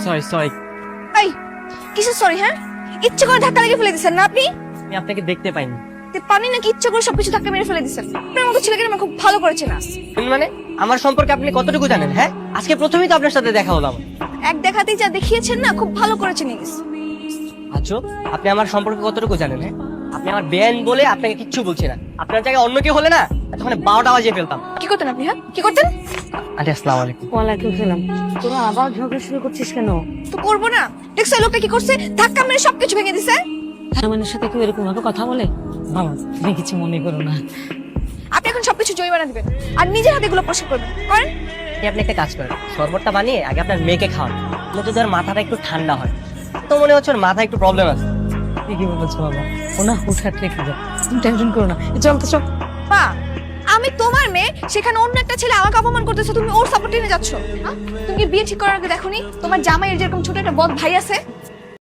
Sorry sorry. এই কিসের sorry? হ্যাঁ, ইচ্ছে করে ধাক্কা লেগে ফেলে দিচ্ছেন না আপনি? আমি আপনাকে দেখতে পাইনি। পানি নাকি ইচ্ছে করে সবকিছু ধাক্কা মেরে ফেলে দিচ্ছেন? আপনার মতো ছেলেকে আমার খুব ভালো করেছে না। মানে আমার সম্পর্কে আপনি কতটুকু জানেন? হ্যাঁ, আজকে প্রথমেই তো আপনার সাথে দেখা হলাম। এক দেখাতেই যা দেখিয়েছেন না, খুব ভালো করেছেন। আচ্ছা, আপনি আমার সম্পর্কে কতটুকু জানেন? হ্যাঁ, আপনি আমার বেআইন বলে আপনাকে কিচ্ছু বলছি না। আপনার জায়গায় অন্য কেউ হলে না তখন 12টা বাজিয়ে ফেলতাম। কি করতেন আপনি? হ্যাঁ, কি করতেন? আন্টি আসসালামু আলাইকুম। ওয়ালাইকুম সালাম। তোরা আবার ঝগড়া শুরু করছিস কেন? তো করবো না? দেখছো এই লোকটা কি করছে? ধাক্কা মেরে সবকিছু ভেঙে দিছে। আমাদের সাথে কেউ এরকম ভাবে কথা বলে? বাবা, তুমি কিছু মনে করো না। আপনি এখন সবকিছু জরিমানা দিবেন আর নিজের হাতে এগুলো পরিষ্কার করবেন। করেন। আপনি একটা কাজ করেন, শরবতটা বানিয়ে আগে আপনার মেয়েকে খাওয়ান, যাতে তার মাথাটা একটু ঠান্ডা হয়। তো মনে হচ্ছে ওর মাথায় একটু প্রবলেম আছে। ঠিকই বলেছো বাবা, ও না হুটহাট রেখে যায়। তুমি টেনশন করো না, চল তো চল। মা, আমি তোমার মেয়ে, সেখানে অন্য একটা ছেলে আমাকে অপমান করতেছে, তুমি ওর সাপোর্ট নিয়ে যাচ্ছ? হ্যাঁ, তুমি কি বিয়ে ঠিক করার আগে দেখোনি তোমার জামাইয়ের যেরকম ছোট একটা বদ ভাই আছে?